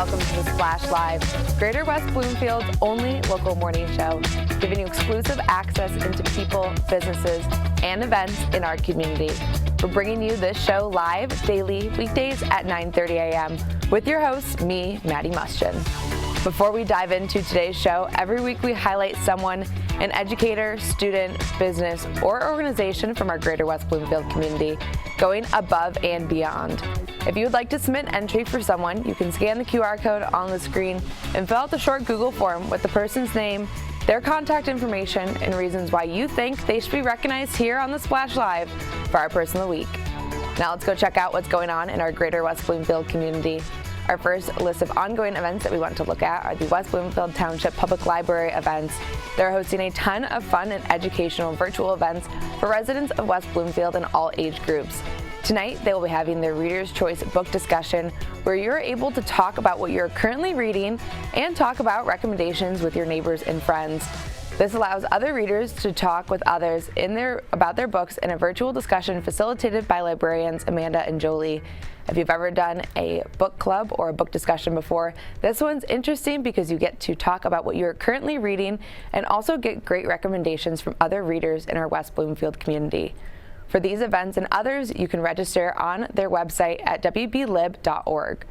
welcome to the Splash Live, Greater West Bloomfield's only local morning show, giving you exclusive access into people, businesses, and events in our community. We're bringing you this show live daily, weekdays at 9:30 a.m. with your host, me, Maddie Muschen. Before we dive into today's show, every week we highlight someone, an educator, student, business, or organization from our Greater West Bloomfield community, going above and beyond. If you would like to submit an entry for someone, you can scan the QR code on the screen and fill out the short Google form with the person's name, their contact information, and reasons why you think they should be recognized here on the Splash Live for our Person of the Week. Now let's go check out what's going on in our Greater West Bloomfield community. Our first list of ongoing events that we want to look at are the West Bloomfield Township Public Library events. They're hosting a ton of fun and educational virtual events for residents of West Bloomfield in all age groups. Tonight, they will be having their Reader's Choice book discussion, where you're able to talk about what you're currently reading and talk about recommendations with your neighbors and friends. This allows other readers to talk with others about their books in a virtual discussion facilitated by librarians Amanda and Jolie. If you've ever done a book club or a book discussion before, this one's interesting because you get to talk about what you're currently reading and also get great recommendations from other readers in our West Bloomfield community. For these events and others, you can register on their website at wblib.org.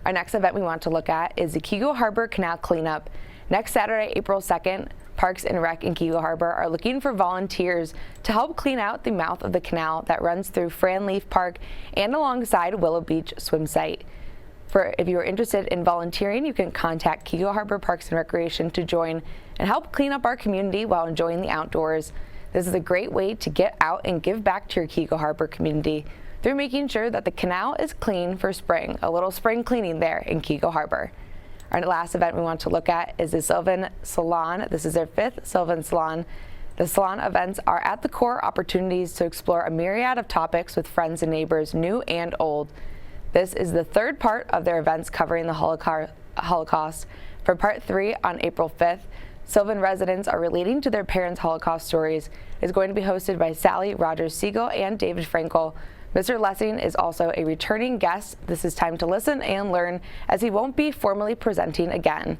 Our next event we want to look at is the Kegel Harbor Canal Cleanup. Next Saturday, April 2nd, Parks and Rec in Kegel Harbor are looking for volunteers to help clean out the mouth of the canal that runs through Fran Leaf Park and alongside Willow Beach Swim Site. If you are interested in volunteering, you can contact Kegel Harbor Parks and Recreation to join and help clean up our community while enjoying the outdoors. This is a great way to get out and give back to your Kegel Harbor community through making sure that the canal is clean for spring, a little spring cleaning there in Kegel Harbor. Our last event we want to look at is the Sylvan Salon. This is their 5th Sylvan Salon. The salon events are at the core opportunities to explore a myriad of topics with friends and neighbors, new and old. This is the third part of their events covering the Holocaust. For part 3 on April 5th, Sylvan residents are relating to their parents' Holocaust stories. It's going to be hosted by Sally Rogers-Siegel and David Frankel. Mr. Lessing is also a returning guest. This is time to listen and learn, as he won't be formally presenting again.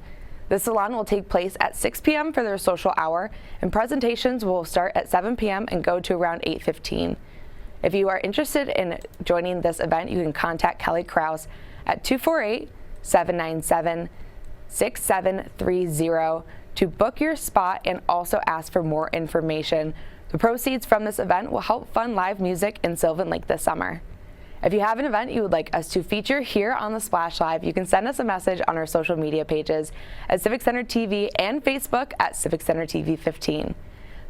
The salon will take place at 6 p.m. for their social hour, and presentations will start at 7 p.m. and go to around 8:15. If you are interested in joining this event, you can contact Kelly Krause at 248-797-6730 to book your spot and also ask for more information. The proceeds from this event will help fund live music in Sylvan Lake this summer. If you have an event you would like us to feature here on the Splash Live, you can send us a message on our social media pages at Civic Center TV and Facebook at Civic Center TV 15.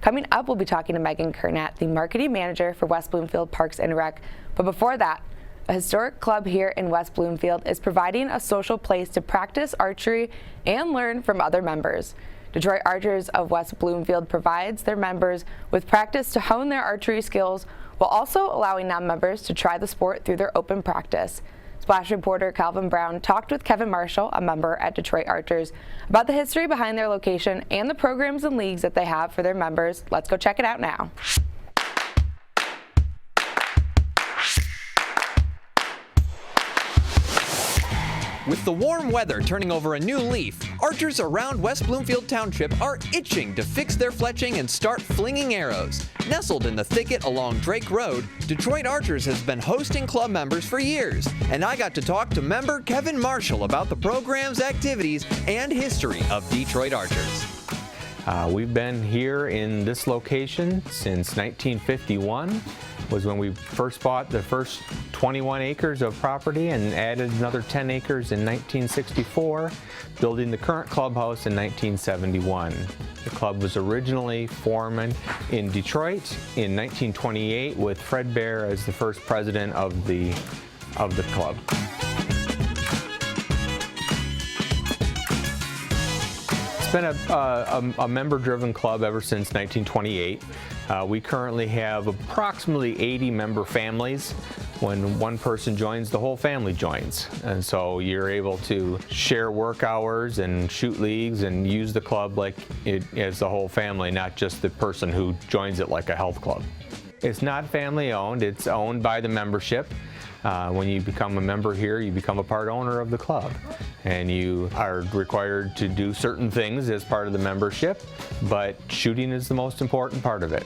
Coming up, we'll be talking to Meagan Kurnat, the marketing manager for West Bloomfield Parks and Rec. But before that, a historic club here in West Bloomfield is providing a social place to practice archery and learn from other members. Detroit Archers of West Bloomfield provides their members with practice to hone their archery skills while also allowing non-members to try the sport through their open practice. Splash reporter Calvin Brown talked with Kevin Marshall, a member at Detroit Archers, about the history behind their location and the programs and leagues that they have for their members. Let's go check it out now. With the warm weather turning over a new leaf, archers around West Bloomfield Township are itching to fix their fletching and start flinging arrows. Nestled in the thicket along Drake Road, Detroit Archers has been hosting club members for years, and I got to talk to member Kevin Marshall about the program's activities and history of Detroit Archers. We've been here in this location since 1951. Was when we first bought the first 21 acres of property and added another 10 acres in 1964, building the current clubhouse in 1971. The club was originally formed in Detroit in 1928 with Fred Bear as the first president of the club. It's been a member-driven club ever since 1928. We currently have approximately 80 member families. When one person joins, the whole family joins. And so you're able to share work hours and shoot leagues and use the club like it as the whole family, not just the person who joins it like a health club. It's not family owned, it's owned by the membership. When you become a member here, you become a part owner of the club, and you are required to do certain things as part of the membership, but shooting is the most important part of it.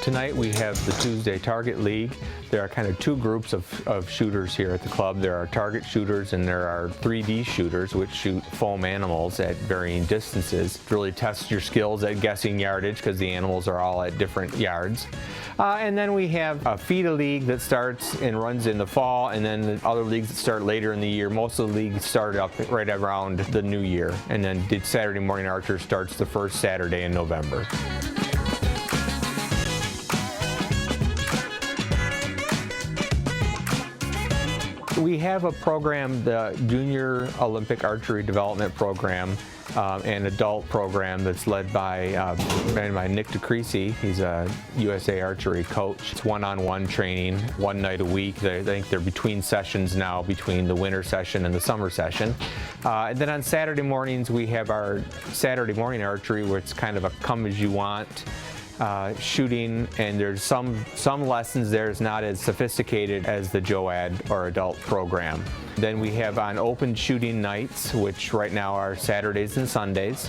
Tonight we have the Tuesday Target League. There are kind of two groups of shooters here at the club. There are target shooters and there are 3D shooters, which shoot foam animals at varying distances. Really test your skills at guessing yardage because the animals are all at different yards. And then we have a FIDA league that starts and runs in the fall, and then the other leagues that start later in the year. Most of the leagues start up right around the new year, and then Saturday Morning Archer starts the first Saturday in November. We have a program, the Junior Olympic Archery Development Program, an adult program that's led by Nick DeCreasy. He's a USA Archery coach. It's one-on-one training, one night a week. I think they're between sessions now, between the winter session and the summer session. And then on Saturday mornings, we have our Saturday morning archery, where it's kind of a come-as-you-want shooting, and there's some lessons there is not as sophisticated as the JOAD or adult program. Then we have on open shooting nights, which right now are Saturdays and Sundays.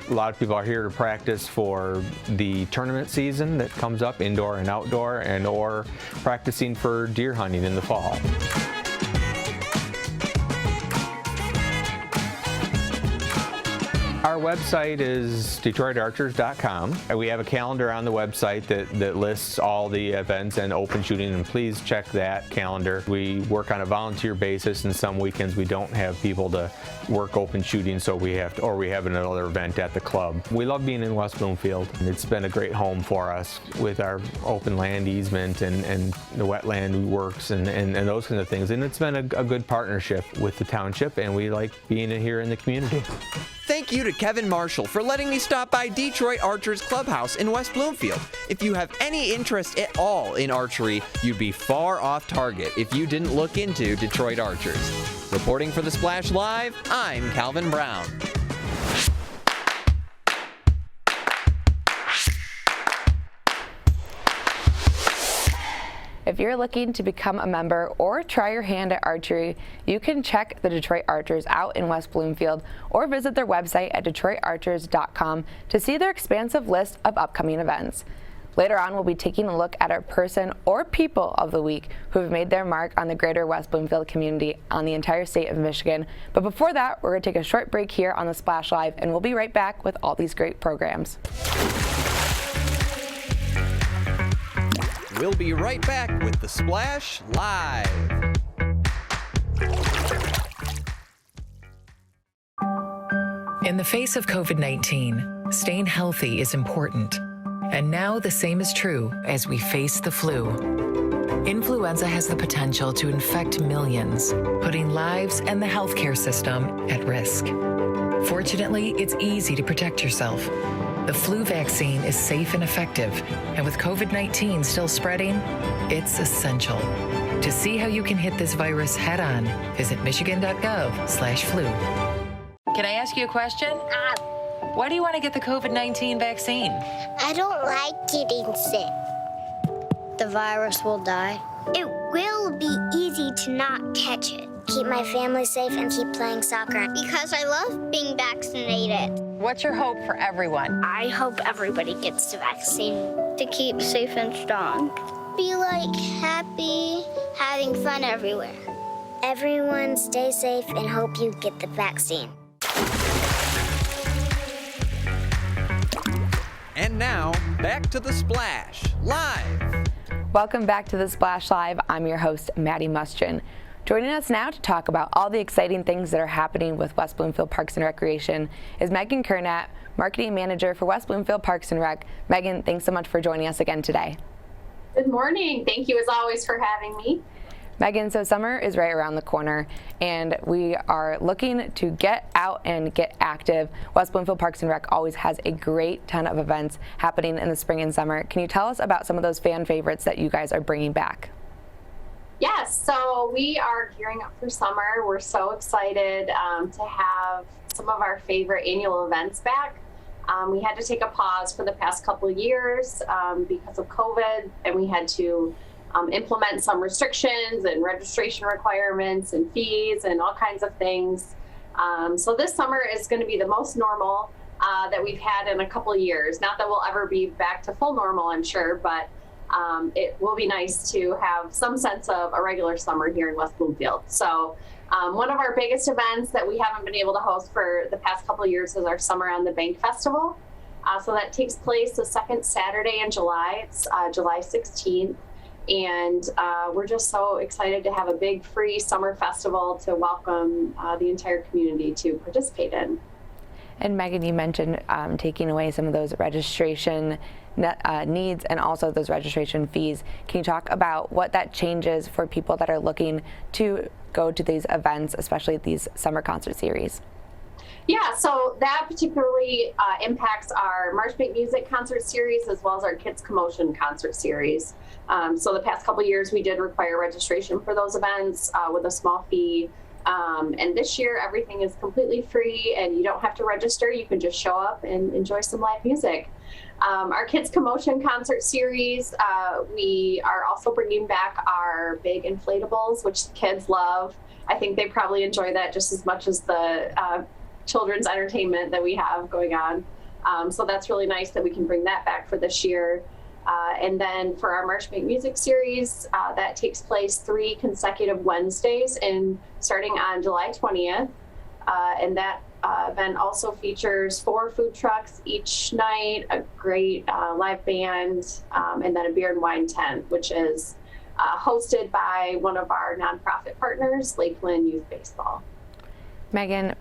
A lot of people are here to practice for the tournament season that comes up, indoor and outdoor, and or practicing for deer hunting in the fall. Our website is DetroitArchers.com. We have a calendar on the website that lists all the events and open shooting, and please check that calendar. We work on a volunteer basis, and some weekends we don't have people to work open shooting, so we have another event at the club. We love being in West Bloomfield. It's been a great home for us with our open land easement and the wetland works and those kinds of things. And it's been a good partnership with the township, and we like being here in the community. Thank you to Kevin Marshall for letting me stop by Detroit Archers Clubhouse in West Bloomfield. If you have any interest at all in archery, you'd be far off target if you didn't look into Detroit Archers. Reporting for The Splash Live, I'm Calvin Brown. If you're looking to become a member or try your hand at archery, you can check the Detroit Archers out in West Bloomfield or visit their website at DetroitArchers.com to see their expansive list of upcoming events. Later on, we'll be taking a look at our person or people of the week who have made their mark on the greater West Bloomfield community on the entire state of Michigan. But before that, we're going to take a short break here on The Splash Live, and we'll be right back with all these great programs. We'll be right back with The Splash Live. In the face of COVID-19, staying healthy is important. And now the same is true as we face the flu. Influenza has the potential to infect millions, putting lives and the healthcare system at risk. Fortunately, it's easy to protect yourself. The flu vaccine is safe and effective, and with COVID-19 still spreading, it's essential. To see how you can hit this virus head on, visit michigan.gov/flu. Can I ask you a question? Why do you want to get the COVID-19 vaccine? I don't like getting sick. The virus will die. It will be easy to not catch it. Keep my family safe and keep playing soccer. Because I love being vaccinated. What's your hope for everyone? I hope everybody gets the vaccine. To keep safe and strong. Be happy, having fun everywhere. Everyone stay safe and hope you get the vaccine. And now, back to The Splash Live. Welcome back to The Splash Live. I'm your host, Maddie Mustian. Joining us now to talk about all the exciting things that are happening with West Bloomfield Parks and Recreation is Meagan Kurnat, Marketing Manager for West Bloomfield Parks and Rec. Meagan, thanks so much for joining us again today. Good morning. Thank you as always for having me. Meagan, so summer is right around the corner, and we are looking to get out and get active. West Bloomfield Parks and Rec always has a great ton of events happening in the spring and summer. Can you tell us about some of those fan favorites that you guys are bringing back? Yes, so we are gearing up for summer. We're so excited to have some of our favorite annual events back. We had to take a pause for the past couple of years because of COVID, and we had to implement some restrictions and registration requirements and fees and all kinds of things. So this summer is going to be the most normal that we've had in a couple of years. Not that we'll ever be back to full normal, I'm sure, but it will be nice to have some sense of a regular summer here in West Bloomfield. So one of our biggest events that we haven't been able to host for the past couple of years is our Summer on the Bank Festival. So that takes place the second Saturday in July. It's July 16th. And we're just so excited to have a big free summer festival to welcome the entire community to participate in. And Meagan, you mentioned taking away some of those registration needs and also those registration fees. Can you talk about what that changes for people that are looking to go to these events, especially these summer concert series? Yeah, so that particularly impacts our Marchbank Music concert series as well as our Kids Commotion concert series. So the past couple of years we did require registration for those events with a small fee. And this year everything is completely free and you don't have to register. You can just show up and enjoy some live music. Our Kids Commotion concert series, we are also bringing back our big inflatables, which the kids love. I think they probably enjoy that just as much as the children's entertainment that we have going on. So that's really nice that we can bring that back for this year. And then for our Marshmallow Music Series, that takes place 3 consecutive Wednesdays and starting on July 20th. And that event also features 4 food trucks each night, a great live band, and then a beer and wine tent, which is hosted by one of our nonprofit partners, Lakeland Youth Baseball. Meagan,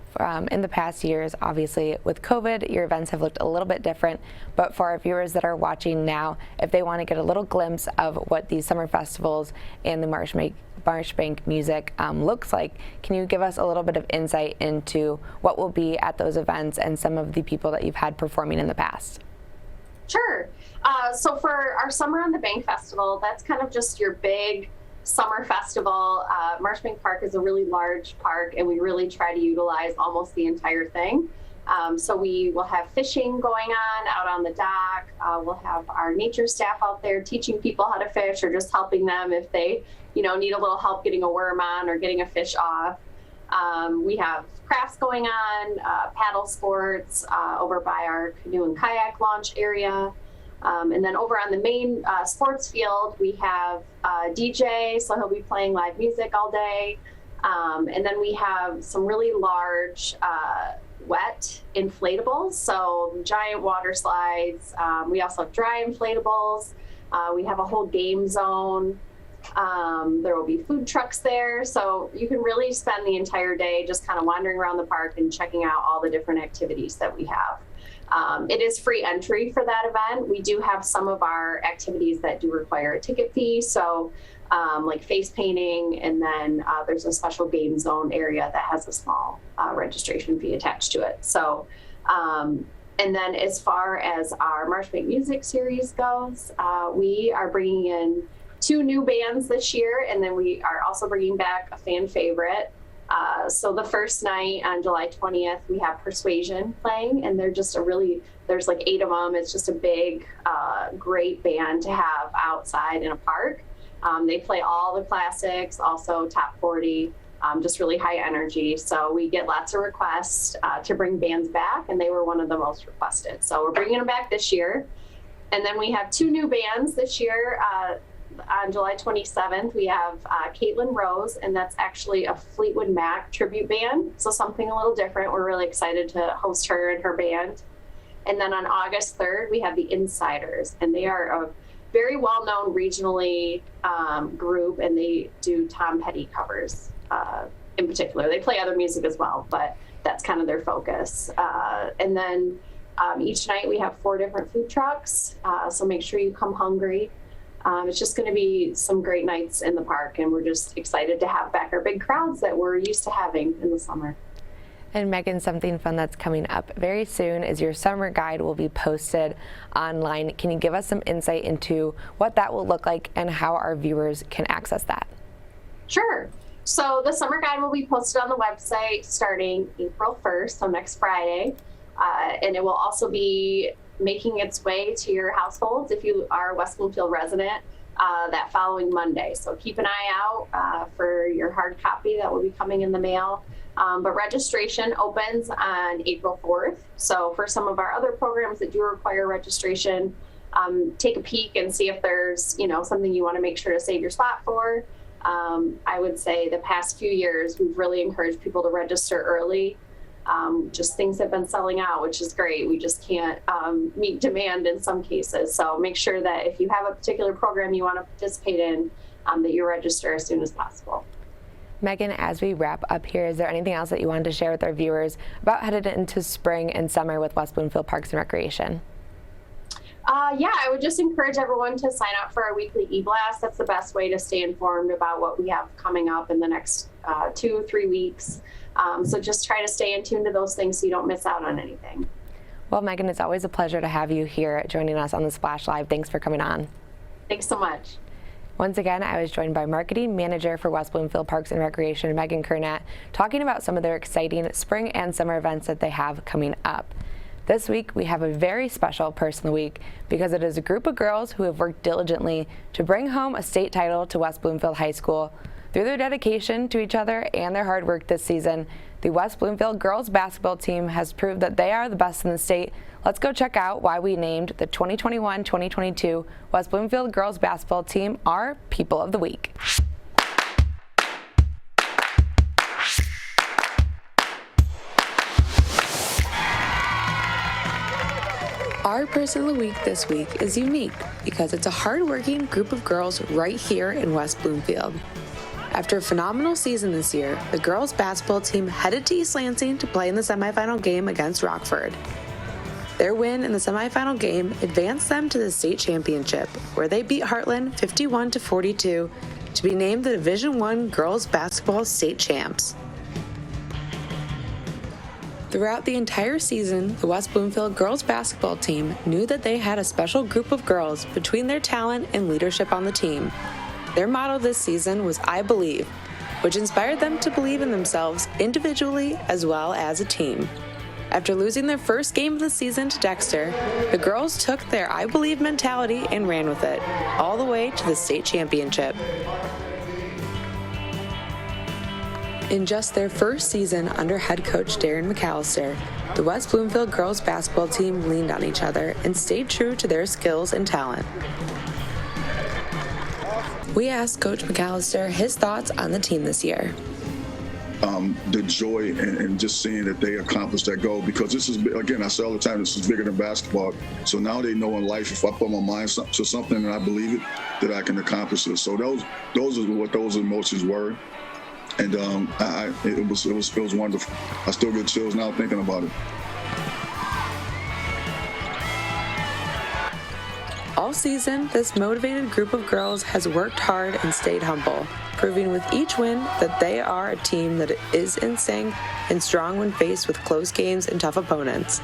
in the past years, obviously with COVID, your events have looked a little bit different, but for our viewers that are watching now, if they want to get a little glimpse of what these summer festivals and the Marshbank music looks like, can you give us a little bit of insight into what will be at those events and some of the people that you've had performing in the past? Sure. So for our Summer on the Bank Festival, that's kind of just your big summer festival. Marshbank Park is a really large park and we really try to utilize almost the entire thing. So we will have fishing going on out on the dock. We'll have our nature staff out there teaching people how to fish or just helping them if they, need a little help getting a worm on or getting a fish off. We have crafts going on, paddle sports over by our canoe and kayak launch area. And then over on the main sports field, we have DJ, so he'll be playing live music all day. And then we have some really large wet inflatables, so giant water slides. We also have dry inflatables. We have a whole game zone. There will be food trucks there, so you can really spend the entire day just kind of wandering around the park and checking out all the different activities that we have. It is free entry for that event. We do have some of our activities that do require a ticket fee, so like face painting, and then there's a special game zone area that has a small registration fee attached to it. So, and then as far as our Marshbank Music Series goes, we are bringing in 2 new bands this year, and then we are also bringing back a fan favorite. So the first night on July 20th, we have Persuasion playing, and they're just there's like 8 of them. It's just a big, great band to have outside in a park. They play all the classics, also top 40, just really high energy. So we get lots of requests to bring bands back, and they were one of the most requested. So we're bringing them back this year. And then we have 2 new bands this year. On July 27th, we have Caitlyn Rose, and that's actually a Fleetwood Mac tribute band, so something a little different. We're really excited to host her and her band. And then on August 3rd, we have the Insiders, and they are a very well-known regionally group, and they do Tom Petty covers in particular. They play other music as well, but that's kind of their focus. And then each night we have 4 different food trucks, so make sure you come hungry. It's just going to be some great nights in the park, and we're just excited to have back our big crowds that we're used to having in the summer. And Meagan, something fun that's coming up very soon is your summer guide will be posted online. Can you give us some insight into what that will look like and how our viewers can access that? Sure. So the summer guide will be posted on the website starting April 1st, so next Friday. And it will also be making its way to your households if you are a West Bloomfield resident. that following Monday. So keep an eye out for your hard copy that will be coming in the mail. But registration opens on April 4th. So for some of our other programs that do require registration, take a peek and see if there's, something you want to make sure to save your spot for. I would say the past few years, we've really encouraged people to register early. Just things have been selling out, which is great. We just can't meet demand in some cases. So make sure that if you have a particular program you want to participate in, that you register as soon as possible. Meagan, as we wrap up here, is there anything else that you wanted to share with our viewers about headed into spring and summer with West Bloomfield Parks and Recreation? Yeah, I would just encourage everyone to sign up for our weekly e-blast. That's the best way to stay informed about what we have coming up in the next 2-3 weeks. So just try to stay in tune to those things so you don't miss out on anything. Well, Meagan, it's always a pleasure to have you here joining us on the Splash Live. Thanks for coming on. Thanks so much. Once again, I was joined by Marketing Manager for West Bloomfield Parks and Recreation, Meagan Kurnat, talking about some of their exciting spring and summer events that they have coming up. This week, we have a very special Person of the Week because it is a group of girls who have worked diligently to bring home a state title to West Bloomfield High School. Through their dedication to each other and their hard work this season, the West Bloomfield girls basketball team has proved that they are the best in the state. Let's go check out why we named the 2021-2022 West Bloomfield girls basketball team our People of the Week. Our Person of the Week this week is unique because it's a hard-working group of girls right here in West Bloomfield. After a phenomenal season this year, the girls basketball team headed to East Lansing to play in the semifinal game against Rockford. Their win in the semifinal game advanced them to the state championship, where they beat Heartland 51-42 to be named the Division I girls basketball state champs. Throughout the entire season, the West Bloomfield girls basketball team knew that they had a special group of girls between their talent and leadership on the team. Their motto this season was I Believe, which inspired them to believe in themselves individually as well as a team. After losing their first game of the season to Dexter, the girls took their I Believe mentality and ran with it, all the way to the state championship. In just their first season under head coach Darren McAllister, the West Bloomfield girls basketball team leaned on each other and stayed true to their skills and talent. We asked Coach McAllister his thoughts on the team this year. The joy and just seeing that they accomplished that goal, because this is, again, I say all the time, this is bigger than basketball. So now they know in life, if I put my mind to something and I believe it, that I can accomplish it. So those are what those emotions were. And it was wonderful. I still get chills now thinking about it. All season, this motivated group of girls has worked hard and stayed humble, proving with each win that they are a team that is in sync and strong when faced with close games and tough opponents.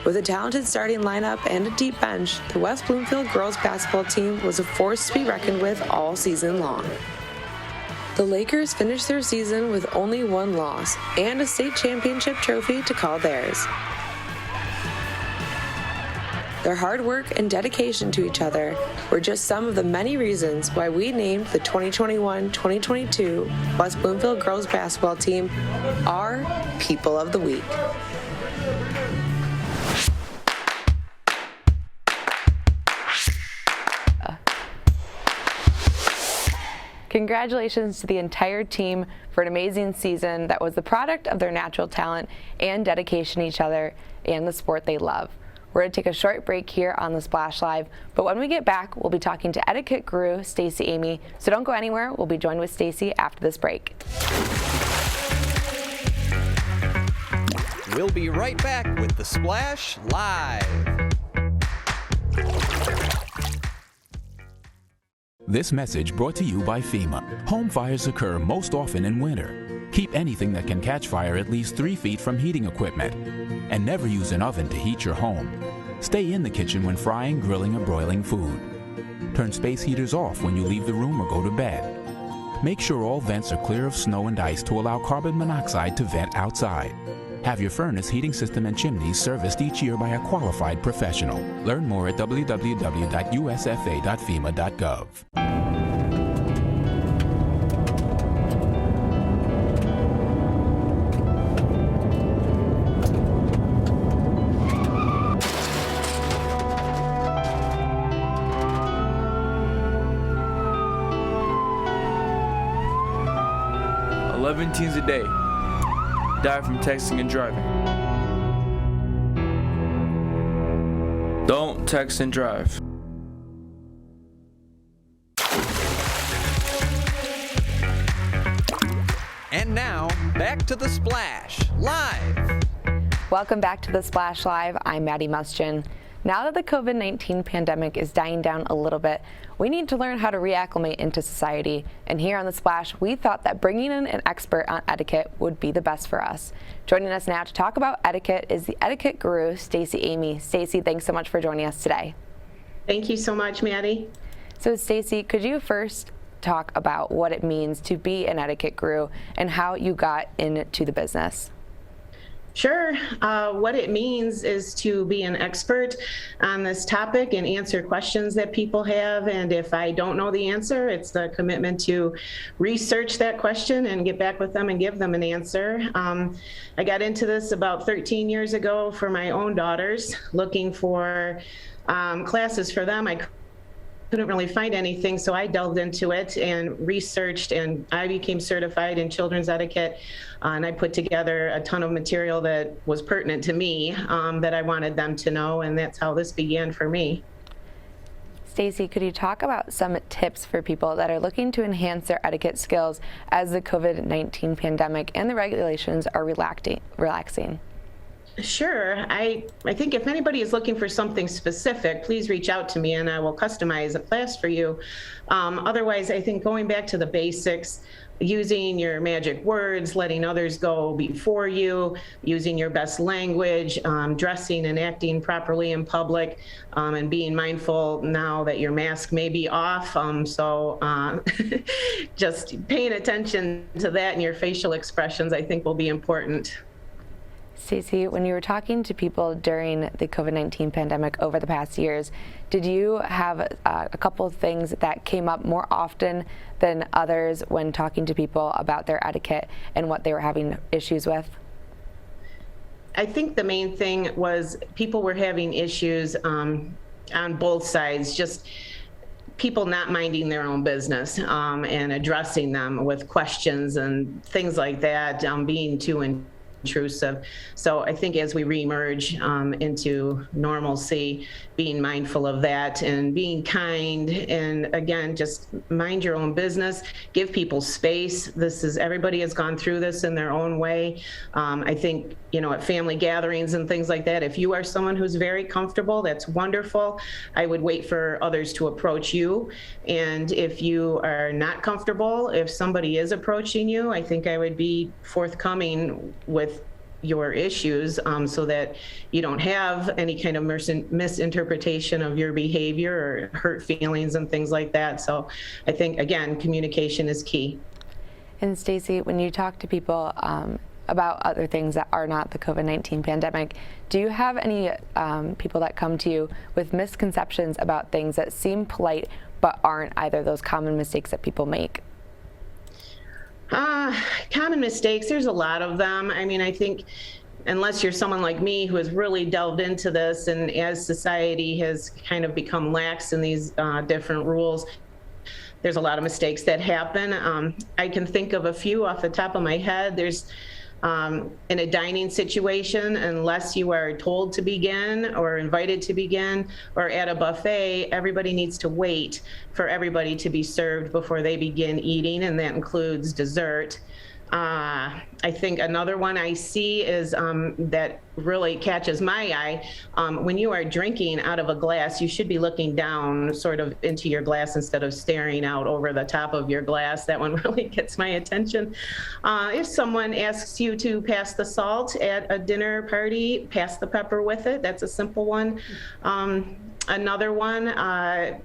With a talented starting lineup and a deep bench, the West Bloomfield girls basketball team was a force to be reckoned with all season long. The Lakers finished their season with only one loss and a state championship trophy to call theirs. Their hard work and dedication to each other were just some of the many reasons why we named the 2021-2022 West Bloomfield girls basketball team our People of the Week. Congratulations to the entire team for an amazing season that was the product of their natural talent and dedication to each other and the sport they love. We're going to take a short break here on the Splash Live, but when we get back, we'll be talking to Etiquette guru Stacey Amy. So don't go anywhere. We'll be joined with Stacey after this break. We'll be right back with the Splash Live. This message brought to you by FEMA. Home fires occur most often in winter. Keep anything that can catch fire at least 3 feet from heating equipment. And never use an oven to heat your home. Stay in the kitchen when frying, grilling, or broiling food. Turn space heaters off when you leave the room or go to bed. Make sure all vents are clear of snow and ice to allow carbon monoxide to vent outside. Have your furnace, heating system, and chimneys serviced each year by a qualified professional. Learn more at www.usfa.fema.gov. Teens a day die from texting and driving. Don't text and drive. And now, back to The Splash, live. Welcome back to The Splash Live. I'm Maddie Mustin. Now that the COVID-19 pandemic is dying down a little bit, we need to learn how to reacclimate into society. And here on The Splash, we thought that bringing in an expert on etiquette would be the best for us. Joining us now to talk about etiquette is the etiquette guru, Stacey Amy. Stacey, thanks so much for joining us today. Thank you so much, Maddie. So Stacey, could you first talk about what it means to be an etiquette guru and how you got into the business? Sure. What it means is to be an expert on this topic and answer questions that people have. And if I don't know the answer, it's the commitment to research that question and get back with them and give them an answer. I got into this about 13 years ago for my own daughters, looking for classes for them. I couldn't really find anything, so I delved into it and researched, and I became certified in children's etiquette, and I put together a ton of material that was pertinent to me that I wanted them to know, and that's how this began for me. Stacey, could you talk about some tips for people that are looking to enhance their etiquette skills as the COVID-19 pandemic and the regulations are relaxing? Sure. I think if anybody is looking for something specific, please reach out to me and I will customize a class for you. Otherwise, I think going back to the basics, using your magic words, letting others go before you, using your best language, dressing and acting properly in public, and being mindful now that your mask may be off. Just paying attention to that and your facial expressions, I think, will be important. Stacey, when you were talking to people during the COVID-19 pandemic over the past years, did you have a couple of things that came up more often than others when talking to people about their etiquette and what they were having issues with? I think the main thing was people were having issues on both sides, just people not minding their own business and addressing them with questions and things like that, being too intrusive. So I think as we reemerge into normalcy, being mindful of that and being kind, and again, just mind your own business, give people space. Everybody has gone through this in their own way. I think, at family gatherings and things like that, if you are someone who's very comfortable, that's wonderful. I would wait for others to approach you. And if you are not comfortable, if somebody is approaching you, I think I would be forthcoming with your issues so that you don't have any kind of misinterpretation of your behavior or hurt feelings and things like that. So I think, again, communication is key. And Stacey, when you talk to people about other things that are not the COVID-19 pandemic, do you have any people that come to you with misconceptions about things that seem polite but aren't either those common mistakes that people make? Common mistakes, there's a lot of them. I mean, I think unless you're someone like me who has really delved into this, and as society has kind of become lax in these different rules, there's a lot of mistakes that happen. I can think of a few off the top of my head. There's in a dining situation, unless you are told to begin or invited to begin, or at a buffet, everybody needs to wait for everybody to be served before they begin eating, and that includes dessert. I think another one I see is that really catches my eye. When you are drinking out of a glass, you should be looking down sort of into your glass instead of staring out over the top of your glass. That one really gets my attention. If someone asks you to pass the salt at a dinner party, pass the pepper with it. That's a simple one. Another one,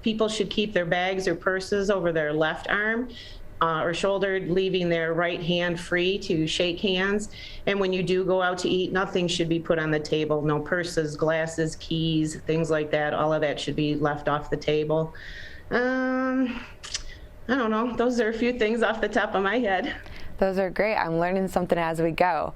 people should keep their bags or purses over their left arm. or shouldered, leaving their right hand free to shake hands. And when you do go out to eat, nothing should be put on the table. No purses, glasses, keys, things like that. All of that should be left off the table. I don't know. Those are a few things off the top of my head. Those are great. I'm learning something as we go.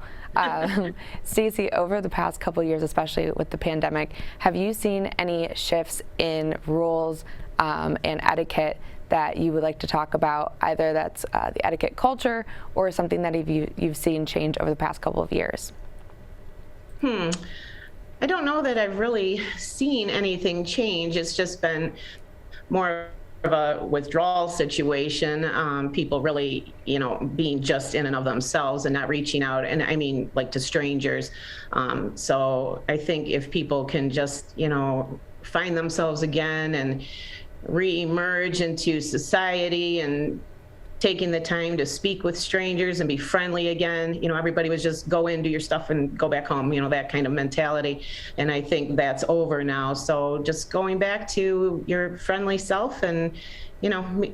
Stacey, over the past couple of years, especially with the pandemic, have you seen any shifts in rules and etiquette that you would like to talk about, either that's the etiquette culture or something that you've seen change over the past couple of years? I don't know that I've really seen anything change. It's just been more of a withdrawal situation, people really, being just in and of themselves and not reaching out, and I mean like to strangers. So I think if people can just, find themselves again and re-emerge into society and taking the time to speak with strangers and be friendly again. Everybody was just go in, do your stuff and go back home, that kind of mentality. And I think that's over now. So just going back to your friendly self and,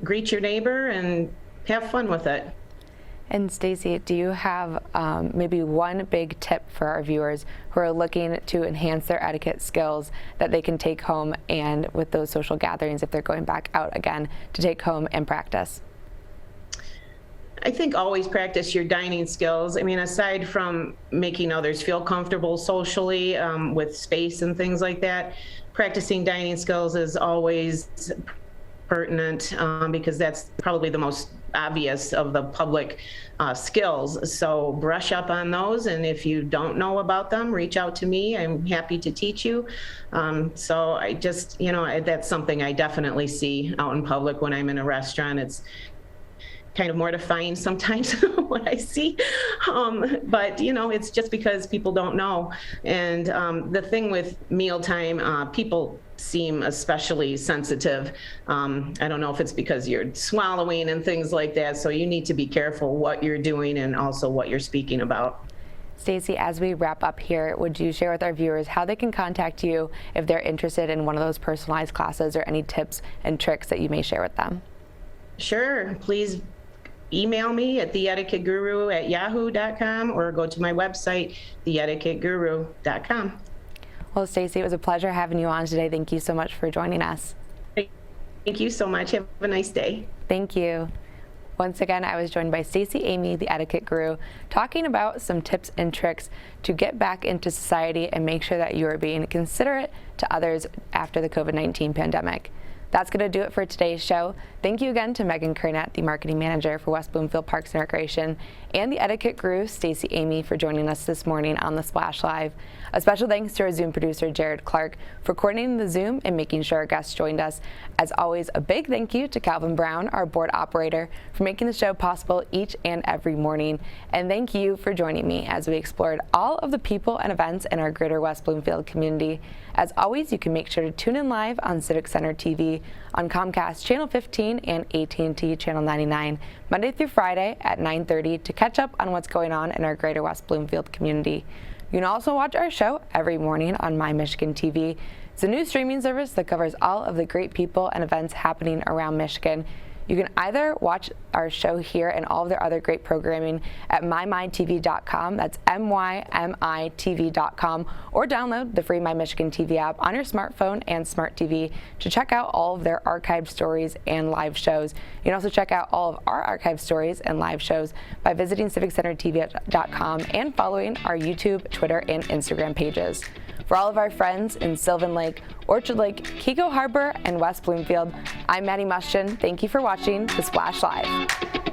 greet your neighbor and have fun with it. And Stacey, do you have maybe one big tip for our viewers who are looking to enhance their etiquette skills that they can take home and with those social gatherings, if they're going back out again, to take home and practice? I think always practice your dining skills. I mean, aside from making others feel comfortable socially with space and things like that, practicing dining skills is always pertinent because that's probably the most obvious of the public skills. So brush up on those, and if you don't know about them, reach out to me. I'm happy to teach you. So I just, that's something I definitely see out in public when I'm in a restaurant. It's kind of mortifying sometimes what I see, but it's just because people don't know. And the thing with mealtime, people seem especially sensitive. I don't know if it's because you're swallowing and things like that, so you need to be careful what you're doing and also what you're speaking about. Stacey, as we wrap up here, would you share with our viewers how they can contact you if they're interested in one of those personalized classes, or any tips and tricks that you may share with them? Sure. Please email me at theetiquetteguru@yahoo.com or go to my website, theetiquetteguru.com. Well, Stacey, it was a pleasure having you on today. Thank you so much for joining us. Thank you so much. Have a nice day. Thank you. Once again, I was joined by Stacey Amy, the etiquette guru, talking about some tips and tricks to get back into society and make sure that you are being considerate to others after the COVID-19 pandemic. That's going to do it for today's show. Thank you again to Meagan Kurnat, the marketing manager for West Bloomfield Parks and Recreation, and the etiquette guru, Stacey Amy, for joining us this morning on the Splash Live. A special thanks to our Zoom producer, Jared Clark, for coordinating the Zoom and making sure our guests joined us. As always, a big thank you to Calvin Brown, our board operator, for making the show possible each and every morning. And thank you for joining me as we explored all of the people and events in our greater West Bloomfield community. As always, you can make sure to tune in live on Civic Center TV, on Comcast Channel 15 and AT&T Channel 99, Monday through Friday at 9:30 to catch up on what's going on in our greater West Bloomfield community. You can also watch our show every morning on My Michigan TV. It's a new streaming service that covers all of the great people and events happening around Michigan. You can either watch our show here and all of their other great programming at mymytv.com, that's mymitv.com, or download the free My Michigan TV app on your smartphone and smart TV to check out all of their archived stories and live shows. You can also check out all of our archived stories and live shows by visiting civiccentertv.com and following our YouTube, Twitter, and Instagram pages. For all of our friends in Sylvan Lake, Orchard Lake, Kegel Harbor, and West Bloomfield, I'm Maddie Muschin. Thank you for watching The Splash Live.